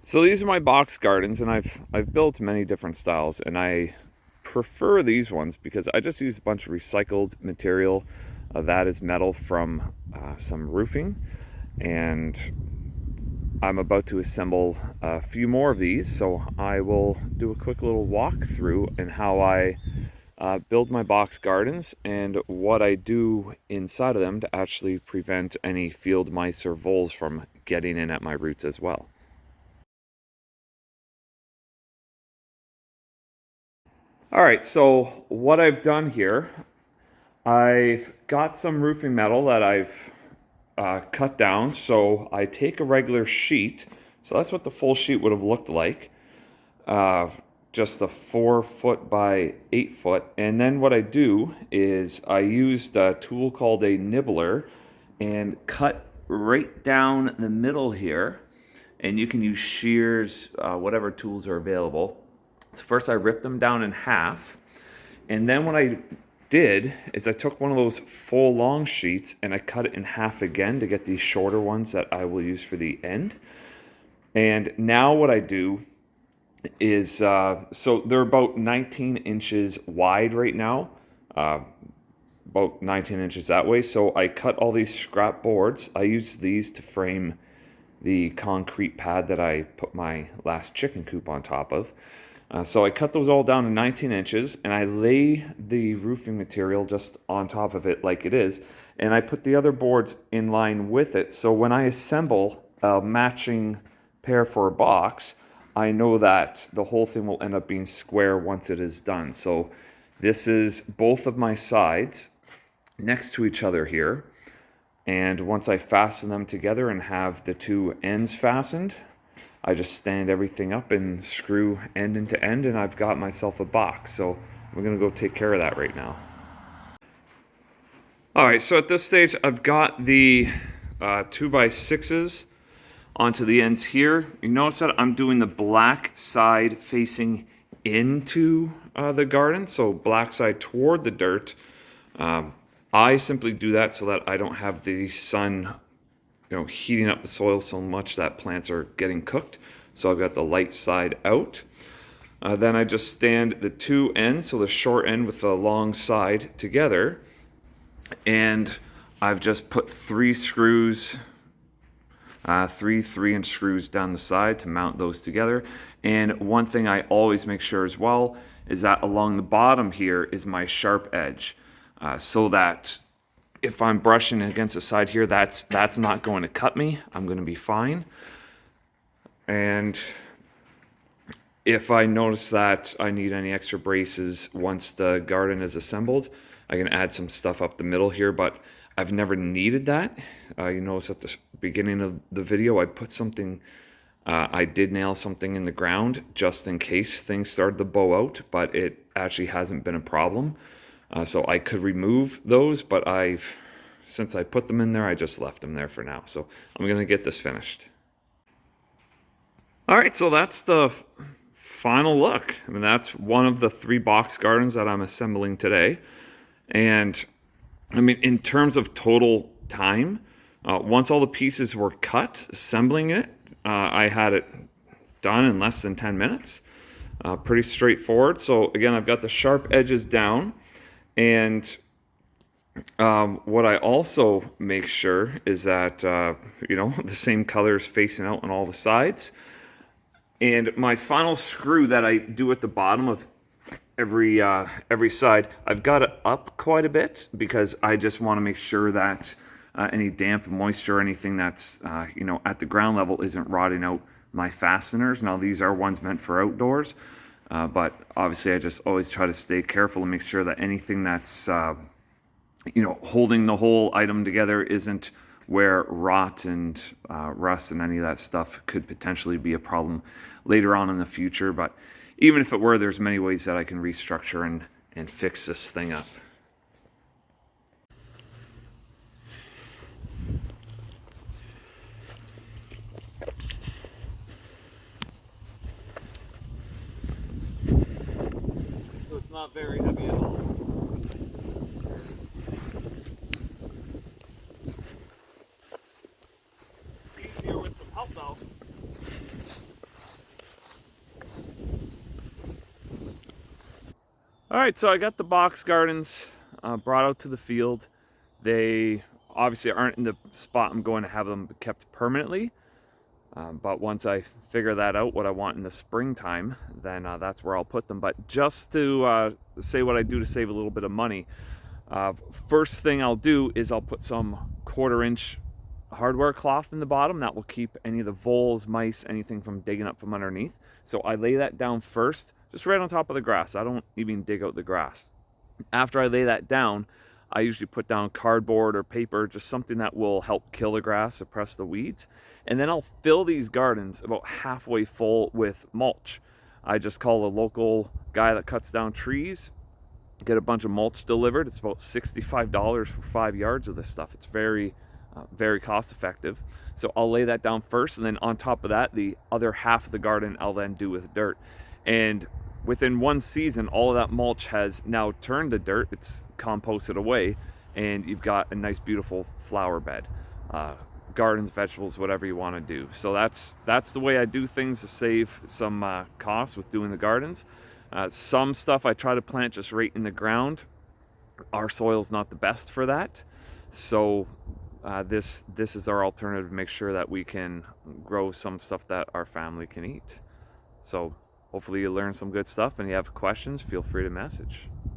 So these are my box gardens, and I've built many different styles, and I prefer these ones because I just use a bunch of recycled material that is metal from some roofing, and I'm about to assemble a few more of these, so I will do a quick little walkthrough in how I build my box gardens and what I do inside of them to actually prevent any field mice or voles from getting in at my roots as well. All right, so what I've done here, I've got some roofing metal that I've cut down. So I take a regular sheet. So that's what the full sheet would have looked like. Uh, just a 4 foot by 8 foot. And then what I do is I used a tool called a nibbler and cut right down the middle here. And you can use shears, whatever tools are available. So first I ripped them down in half. And then what I did is I took one of those full long sheets and I cut it in half again to get these shorter ones that I will use for the end. And now what I do is, so they're about 19 inches wide right now, about 19 inches that way. So I cut all these scrap boards. I use these to frame the concrete pad that I put my last chicken coop on top of. So I cut those all down to 19 inches and I lay the roofing material just on top of it like it is. And I put the other boards in line with it. So when I assemble a matching pair for a box, I know that the whole thing will end up being square once it is done. So this is both of my sides next to each other here. And once I fasten them together and have the two ends fastened, I just stand everything up and screw end into end, and I've got myself a box. So we're gonna go take care of that right now. All right, so at this stage, I've got the 2x6s onto the ends here. You notice that I'm doing the black side facing into the garden, so black side toward the dirt. I simply do that so that I don't have the sun heating up the soil so much that plants are getting cooked. So I've got the light side out. Then I just stand the two ends, so the short end with the long side together. And I've just put three screws, three 3-inch screws down the side to mount those together. And one thing I always make sure as well is that along the bottom here is my sharp edge, so that if I'm brushing against the side here, that's not going to cut me. I'm going to be fine. And if I notice that I need any extra braces once the garden is assembled, I can add some stuff up the middle here, but I've never needed that. You notice at the beginning of the video, I put something, I did nail something in the ground just in case things started to bow out, but it actually hasn't been a problem. So I could remove those, but since I put them in there, I just left them there for now. So I'm going to get this finished. All right, so that's the final look. I mean, that's one of the 3 box gardens that I'm assembling today. And I mean, in terms of total time, once all the pieces were cut, assembling it, I had it done in less than 10 minutes. Pretty straightforward. So again, I've got the sharp edges down. And what I also make sure is that, the same colors facing out on all the sides. And my final screw that I do at the bottom of every side, I've got it up quite a bit because I just want to make sure that any damp, moisture, or anything that's, at the ground level isn't rotting out my fasteners. Now, these are ones meant for outdoors. But obviously I just always try to stay careful and make sure that anything that's, holding the whole item together isn't where rot and rust and any of that stuff could potentially be a problem later on in the future. But even if it were, there's many ways that I can restructure and fix this thing up. So it's not very heavy at all. Easier with some help though. All right, so I got the box gardens brought out to the field. They obviously aren't in the spot I'm going to have them kept permanently. But once I figure that out, what I want in the springtime, then that's where I'll put them. But just to say what I do to save a little bit of money, first thing I'll do is I'll put some 1/4 inch hardware cloth in the bottom that will keep any of the voles, mice, anything from digging up from underneath. So I lay that down first, just right on top of the grass. I don't even dig out the grass. After I lay that down, I usually put down cardboard or paper, just something that will help kill the grass, suppress the weeds. And then I'll fill these gardens about halfway full with mulch. I just call a local guy that cuts down trees, get a bunch of mulch delivered. It's about $65 for 5 yards of this stuff. It's very cost effective. So I'll lay that down first, and then on top of that, the other half of the garden I'll then do with dirt. And within one season, all of that mulch has now turned to dirt. It's composted away, and you've got a nice, beautiful flower bed. Gardens, vegetables, whatever you want to do. So that's the way I do things to save some costs with doing the gardens. Some stuff I try to plant just right in the ground. Our soil's not the best for that, so this is our alternative to make sure that we can grow some stuff that our family can eat. So hopefully you learn some good stuff, and you have questions, feel free to message.